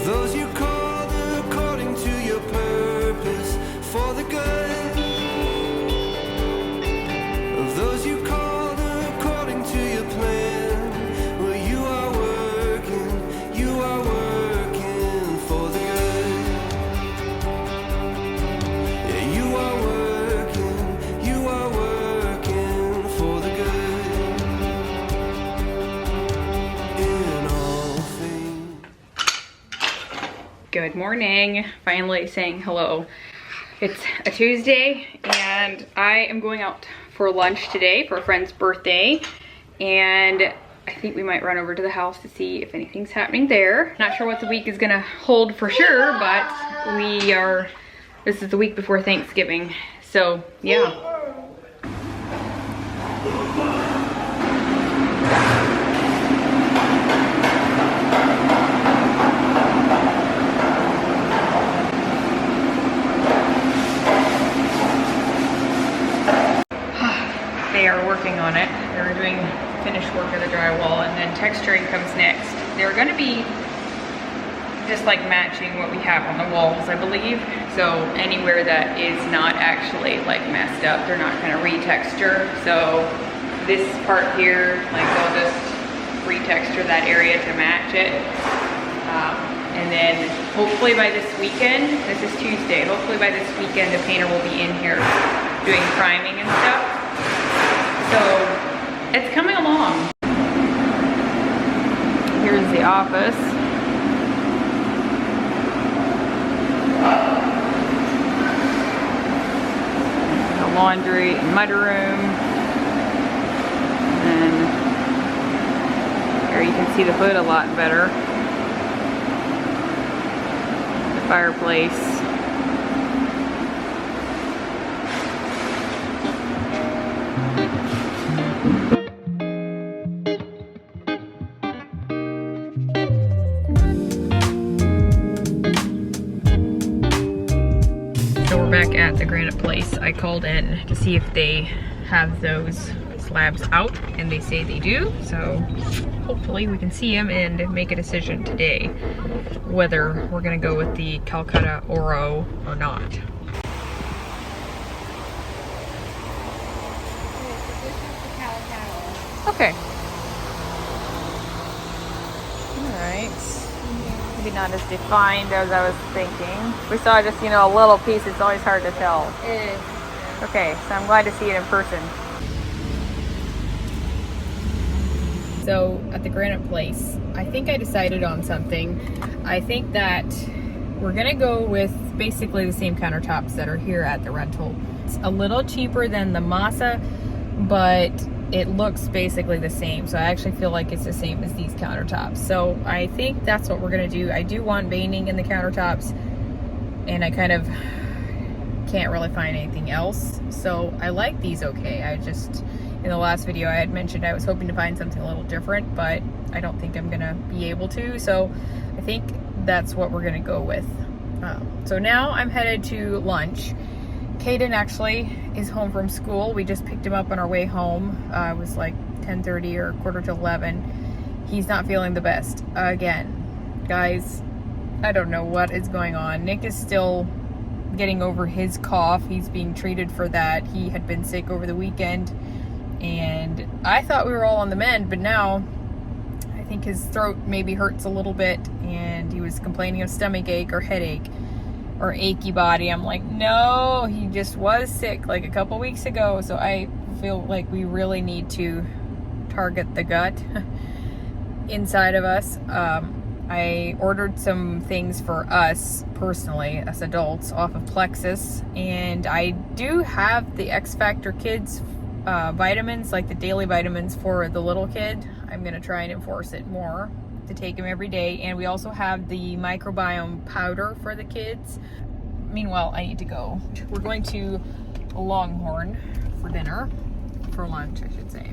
those you called according to your purpose for the good, of those you called according to your plan. Well, you are working for the good. Yeah, you are working for the good in all things. Good morning. Finally saying hello. It's a Tuesday and I am going out for lunch today for a friend's birthday, and I think we might run over to the house to see if anything's happening there. Not sure what the week is gonna hold for sure, but this is the week before Thanksgiving, so yeah. They are working on it. They're doing finished work of the drywall, and then texturing comes next. They're gonna be just like matching what we have on the walls, I believe. So anywhere that is not actually like messed up, they're not gonna retexture. So this part here, like they'll just retexture that area to match it. And then hopefully by this weekend, this is Tuesday, hopefully by this weekend the painter will be in here doing priming and stuff. So it's coming along. Here's the office. The laundry and mudroom. And here you can see the hood a lot better. The fireplace. Back at the Granite place, I called in to see if they have those slabs out, and they say they do, so hopefully we can see them and make a decision today whether we're gonna go with the Calcutta Oro or not. Okay. Alright. Maybe not as defined as I was thinking. We saw just, you know, a little piece. It's always hard to tell. It is. Okay, so I'm glad to see it in person. So at the Granite place, I think I decided on something. I think that we're gonna go with basically the same countertops that are here at the rental. It's a little cheaper than the Masa, but it looks basically the same. So I actually feel like it's the same as these countertops. So I think that's what we're gonna do. I do want veining in the countertops, and I kind of can't really find anything else. So I like these okay. I just, in the last video I had mentioned I was hoping to find something a little different, but I don't think I'm gonna be able to. So I think that's what we're gonna go with. So now I'm headed to lunch. Caden actually is home from school. We just picked him up on our way home. It was like 10:30 or quarter to 11. He's not feeling the best. Again, guys, I don't know what is going on. Nick is still getting over his cough. He's being treated for that. He had been sick over the weekend, and I thought we were all on the mend, but now I think his throat maybe hurts a little bit, and he was complaining of stomach ache or headache or achy body. I'm like, no, he just was sick like a couple weeks ago. So I feel like we really need to target the gut inside of us. I ordered some things for us personally as adults off of Plexus, and I do have the X Factor Kids vitamins, like the daily vitamins for the little kid. I'm gonna try and enforce it more to take him every day. And we also have the microbiome powder for the kids. Meanwhile, I need to go. We're going to Longhorn for dinner, for lunch I should say.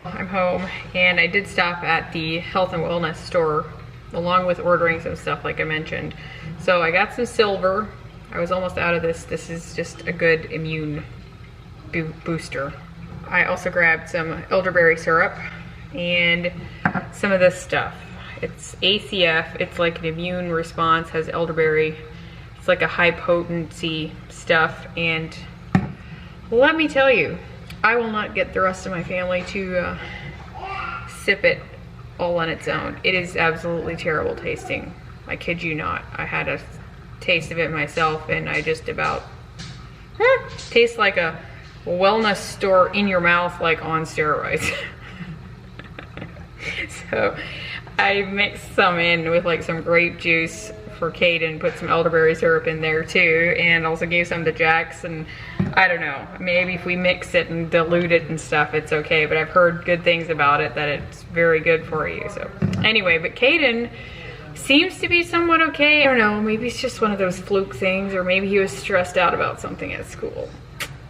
I'm home, and I did stop at the health and wellness store along with ordering some stuff like I mentioned. So I got some silver. I was almost out of this. This is just a good immune booster. I also grabbed some elderberry syrup and some of this stuff. It's ACF. It's like an immune response, has elderberry. It's like a high potency stuff, and let me tell you, I will not get the rest of my family to sip it all on its own. It is absolutely terrible tasting. I kid you not. I had a taste of it myself, and I just about tastes like a wellness store in your mouth, like on steroids. So I mixed some in with like some grape juice for Caden, put some elderberry syrup in there too, and also gave some to Jax. And I don't know, maybe if we mix it and dilute it and stuff, it's okay, but I've heard good things about it, that it's very good for you. So anyway, but Caden seems to be somewhat okay. I don't know, maybe it's just one of those fluke things, or maybe he was stressed out about something at school.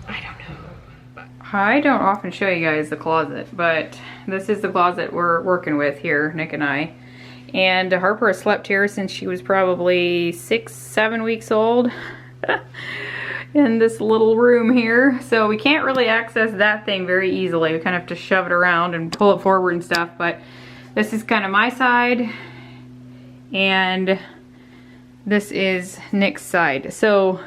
I don't know. But I don't often show you guys the closet, but this is the closet we're working with here, Nick and I. And Harper has slept here since she was probably 6-7 weeks old in this little room here. So we can't really access that thing very easily. We kind of have to shove it around and pull it forward and stuff. But this is kind of my side, and this is Nick's side. So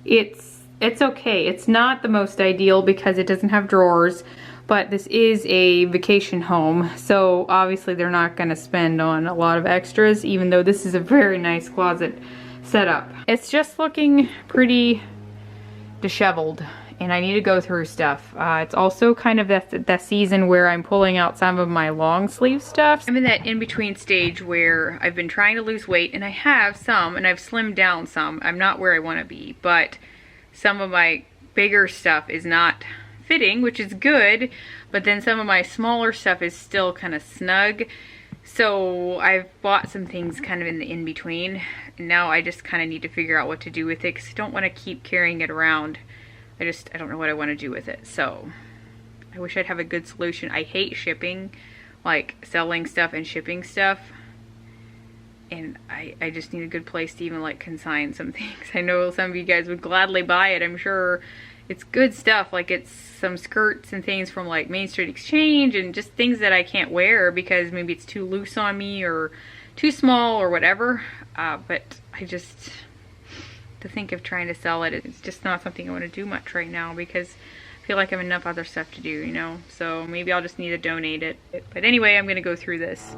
it's okay. It's not the most ideal because it doesn't have drawers. But this is a vacation home, so obviously they're not going to spend on a lot of extras, even though this is a very nice closet setup. It's just looking pretty disheveled, and I need to go through stuff. It's also kind of that season where I'm pulling out some of my long sleeve stuff. I'm in that in-between stage where I've been trying to lose weight, and I have some, and I've slimmed down some. I'm not where I want to be, but some of my bigger stuff is not fitting, which is good, but then some of my smaller stuff is still kind of snug. So I've bought some things kind of in the in-between, and now I just kind of need to figure out what to do with it, because I don't want to keep carrying it around. I don't know what I want to do with it. So I wish I'd have a good solution. I hate shipping, like selling stuff and shipping stuff, and I just need a good place to even like consign some things. I know some of you guys would gladly buy it, I'm sure. It's good stuff, like it's some skirts and things from like Main Street Exchange, and just things that I can't wear because maybe it's too loose on me or too small or whatever. But I just, to think of trying to sell it, it's just not something I want to do much right now, because I feel like I have enough other stuff to do, you know? So maybe I'll just need to donate it. But anyway, I'm gonna go through this.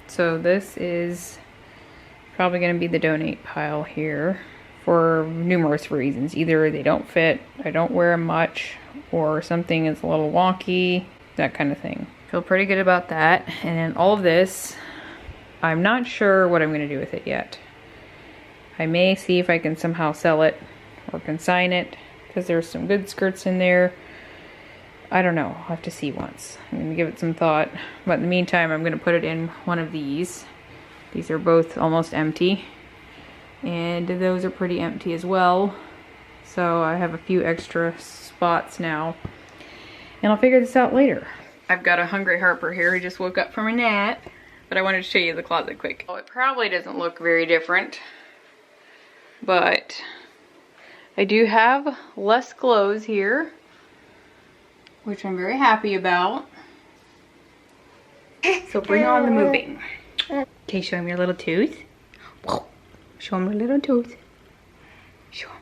So this is probably going to be the donate pile here for numerous reasons. Either they don't fit, I don't wear them much, or something is a little wonky, that kind of thing. Feel pretty good about that. And then all of this, I'm not sure what I'm going to do with it yet. I may see if I can somehow sell it or consign it, because there's some good skirts in there. I don't know, I'll have to see once. I'm gonna give it some thought, but in the meantime I'm gonna put it in one of these. These are both almost empty, and those are pretty empty as well. So I have a few extra spots now, and I'll figure this out later. I've got a hungry Harper here who just woke up from a nap, but I wanted to show you the closet quick. Well, it probably doesn't look very different, but I do have less clothes here, which I'm very happy about. So bring on the moving. Okay, show him your little tooth. Show him your little tooth. Show him.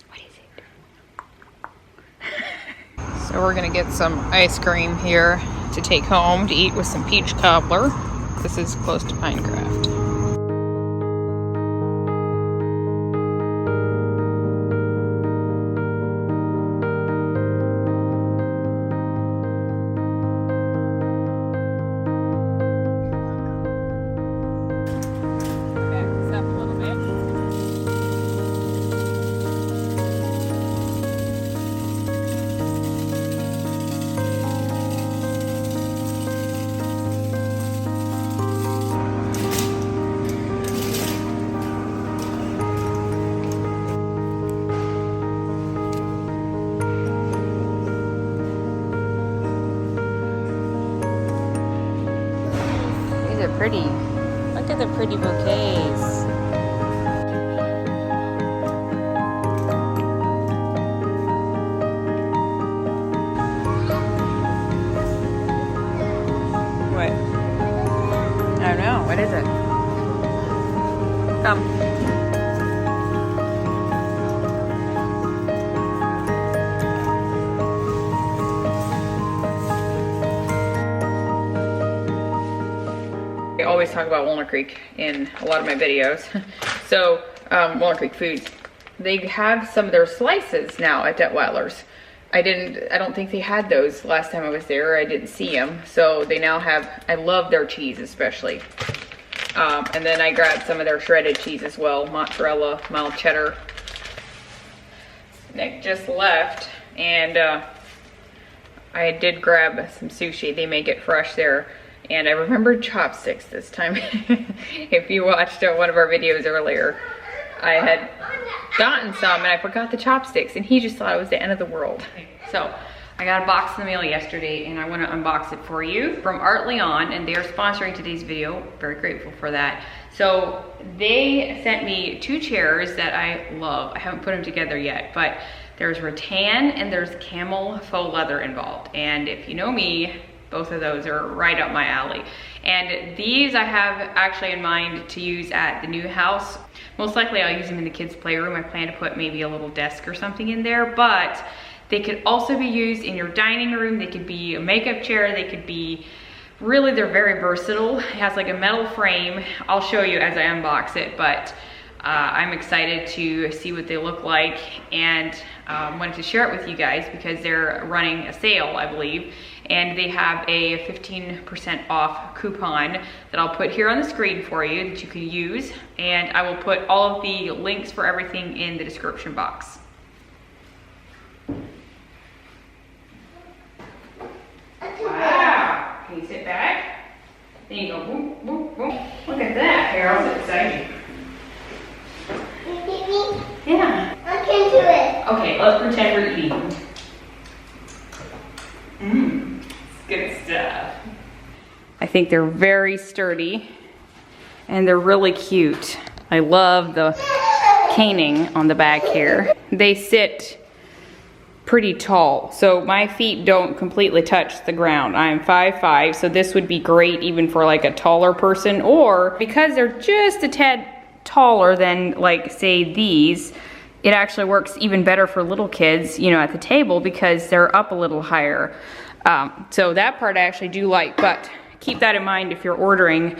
What is it? So we're gonna get some ice cream here to take home to eat with some peach cobbler. This is close to Pinecraft. the pretty. Look at the pretty bouquets. What? I don't know. What is it? Come. I always talk about Walnut Creek in a lot of my videos. So, Walnut Creek Foods, they have some of their slices now at Detwilers. I don't think they had those last time I was there. I didn't see them. So they now have, I love their cheese especially. And then I grabbed some of their shredded cheese as well, mozzarella, mild cheddar. Nick just left, and I did grab some sushi. They make it fresh there. And I remembered chopsticks this time. If you watched one of our videos earlier, I had gotten some and I forgot the chopsticks, and he just thought it was the end of the world. So I got a box in the mail yesterday, and I want to unbox it for you from Art Leon, and they are sponsoring today's video. Very grateful for that. So they sent me 2 chairs that I love. I haven't put them together yet, but there's rattan and there's camel faux leather involved. And if you know me, both of those are right up my alley. And these I have actually in mind to use at the new house. Most likely I'll use them in the kids' playroom. I plan to put maybe a little desk or something in there, but they could also be used in your dining room. They could be a makeup chair. They could be, really, they're very versatile. It has like a metal frame. I'll show you as I unbox it, but I'm excited to see what they look like, and wanted to share it with you guys because they're running a sale, I believe, and they have a 15% off coupon that I'll put here on the screen for you that you can use, and I will put all of the links for everything in the description box. Wow, can you sit back? Then you go boom, boom, boom. Look at that, Carol, that's exciting. Yeah. Look into it. Okay, let's pretend we're eating. It's good stuff. I think they're very sturdy and they're really cute. I love the caning on the back here. They sit pretty tall, so my feet don't completely touch the ground. I'm 5'5", so this would be great even for like a taller person, or because they're just a tad taller than, like, say these, it actually works even better for little kids, you know, at the table because they're up a little higher. So that part I actually do like, but keep that in mind if you're ordering.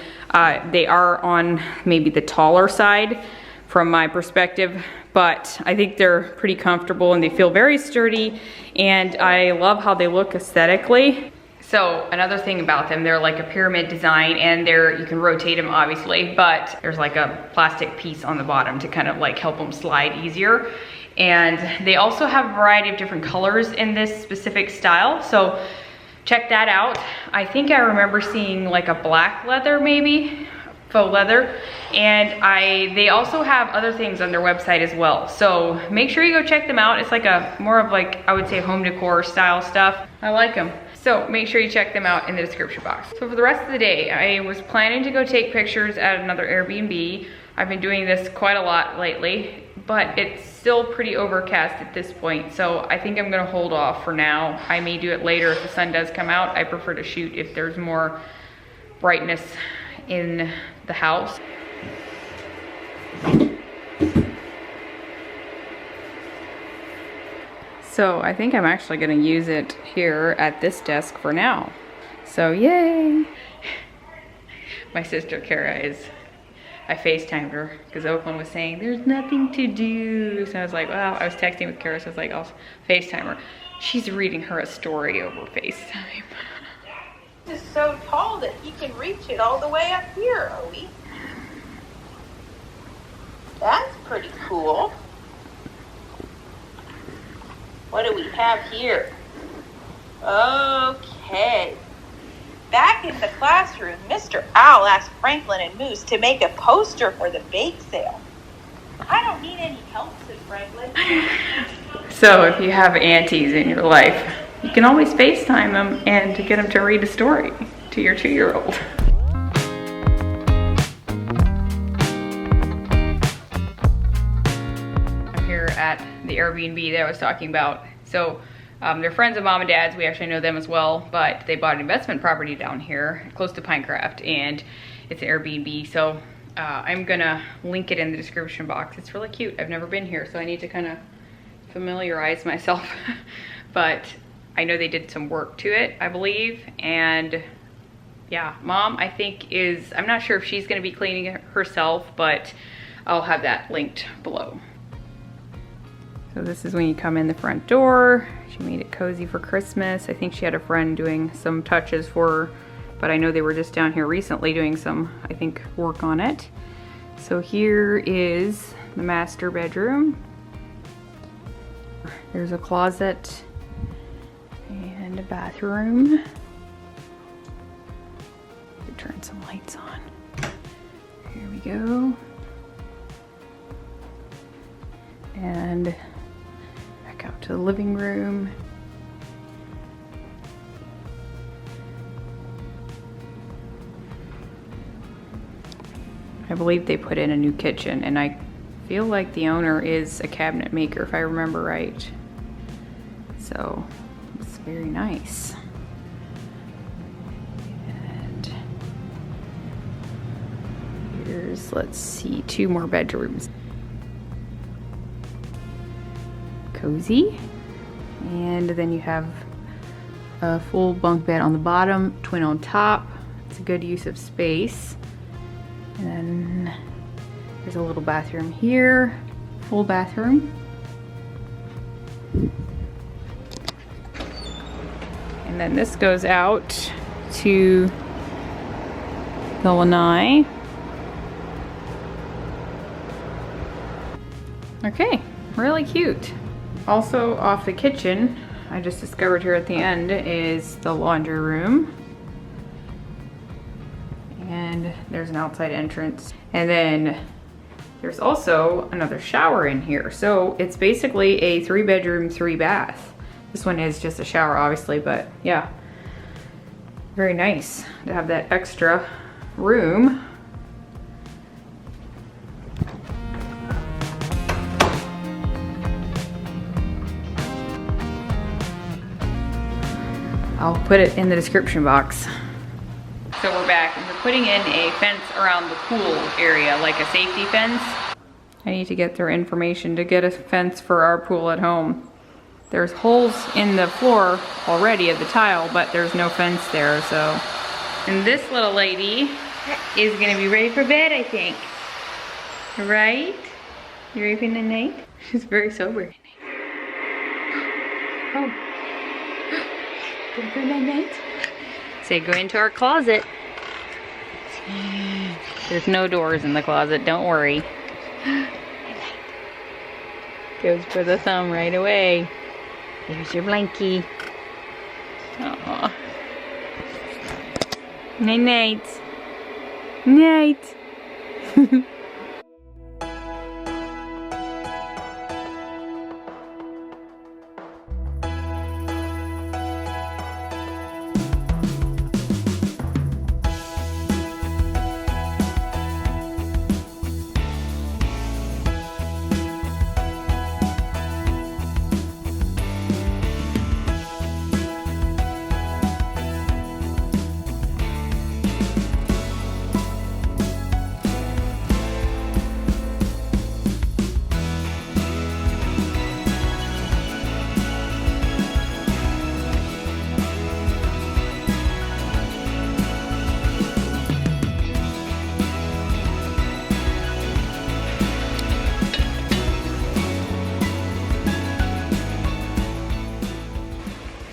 They are on maybe the taller side from my perspective, but I think they're pretty comfortable and they feel very sturdy, and I love how they look aesthetically. So another thing about them, they're like a pyramid design, and you can rotate them obviously, but there's like a plastic piece on the bottom to kind of like help them slide easier. And they also have a variety of different colors in this specific style, so check that out. I think I remember seeing like a black leather, maybe faux leather, and they also have other things on their website as well, so make sure you go check them out. It's like a more of like, I would say, home decor style stuff. I like them. So make sure you check them out in the description box. So for the rest of the day, I was planning to go take pictures at another Airbnb. I've been doing this quite a lot lately, but it's still pretty overcast at this point. So I think I'm gonna hold off for now. I may do it later if the sun does come out. I prefer to shoot if there's more brightness in the house. So I think I'm actually gonna use it here at this desk for now. So yay! My sister Kara I FaceTimed her because Oakland was saying there's nothing to do. So I was like, well, I was texting with Kara, so I was like, I'll FaceTime her. She's reading her a story over FaceTime. It's so tall that he can reach it all the way up here, Owie. That's pretty cool. What do we have here? Okay. Back in the classroom, Mr. Owl asked Franklin and Moose to make a poster for the bake sale. I don't need any help, said Franklin. So if you have aunties in your life, you can always FaceTime them and to get them to read a story to your 2-year-old. the Airbnb that I was talking about. So they're friends of mom and dad's. We actually know them as well, but they bought an investment property down here close to Pinecraft, and it's an Airbnb. So I'm gonna link it in the description box. It's really cute. I've never been here, so I need to kind of familiarize myself. But I know they did some work to it, I believe. And yeah, mom, I think I'm not sure if she's gonna be cleaning it herself, but I'll have that linked below. So this is when you come in the front door. She made it cozy for Christmas. I think she had a friend doing some touches for her, but I know they were just down here recently doing some, I think, work on it. So here is the master bedroom. There's a closet and a bathroom. Turn some lights on. Here we go. And back out to the living room. I believe they put in a new kitchen, and I feel like the owner is a cabinet maker if I remember right. So it's very nice. And here's, let's see, 2 more bedrooms. Cozy. And then you have a full bunk bed on the bottom, twin on top. It's a good use of space. And then there's a little bathroom here, full bathroom. And then this goes out to the lanai. Okay, really cute. Also off the kitchen, I just discovered here at the end, is the laundry room. And there's an outside entrance. And then there's also another shower in here. So it's basically a 3-bedroom, 3-bath. This one is just a shower, obviously, but yeah. Very nice to have that extra room. I'll put it in the description box. So we're back, and we're putting in a fence around the pool area, like a safety fence. I need to get their information to get a fence for our pool at home. There's holes in the floor already of the tile, but there's no fence there, so. And this little lady is gonna be ready for bed, I think. Right? You ready for the night? She's very sober. Oh. Ready for the night? Say, go into our closet. There's no doors in the closet, don't worry. Goes for the thumb right away. There's your blankie. Aww. Night night. Night.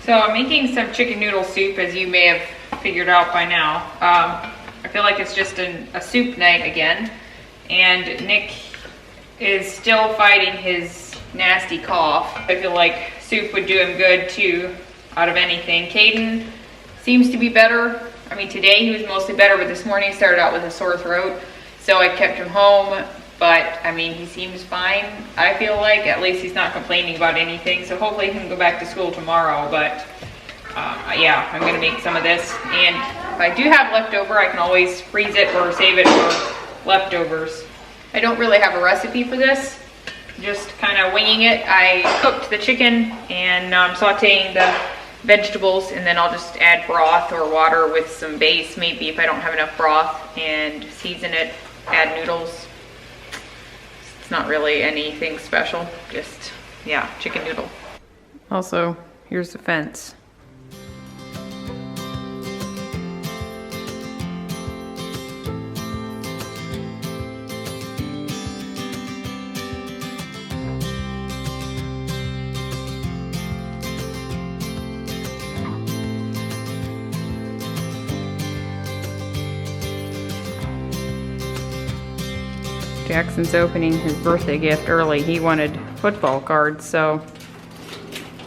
So I'm making some chicken noodle soup, as you may have figured out by now. I feel like it's just a soup night again. And Nick is still fighting his nasty cough. I feel like soup would do him good too, out of anything. Caden seems to be better. I mean, today he was mostly better, but this morning he started out with a sore throat. So I kept him home, but I mean, he seems fine. I feel like at least he's not complaining about anything. So hopefully he can go back to school tomorrow, but yeah, I'm gonna make some of this. And if I do have leftover, I can always freeze it or save it for leftovers. I don't really have a recipe for this, just kind of winging it. I cooked the chicken and now I'm sauteing the vegetables, and then I'll just add broth or water with some base, maybe if I don't have enough broth, and season it, add noodles. It's not really anything special, just, yeah, chicken noodle. Also, here's the fence. Jackson's opening his birthday gift early. He wanted football cards, so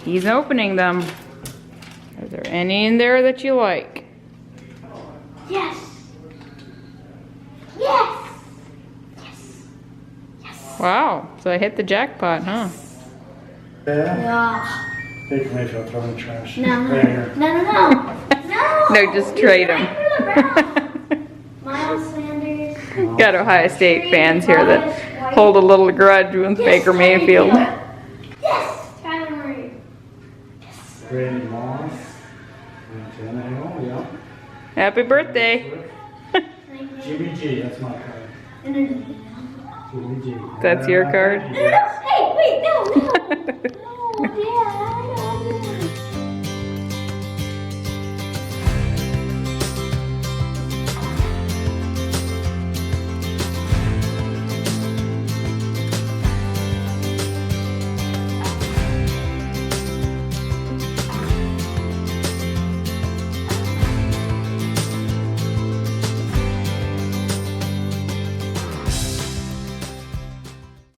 he's opening them. Are there any in there that you like? Yes. Yes. Yes. Yes. Wow, so I hit the jackpot, huh? Yeah. Take them if you'll throw in the trash. No. Right here. No. No. No, just trade them. Miles Sanders. Got Ohio State fans here that hold a little grudge with Baker Mayfield. Yes. Tyler Murray. Yes. Brandon Moss. And Tannehill, yeah. Happy birthday. Jimmy G, that's my card. Jimmy G. That's your card? Hey, wait, no.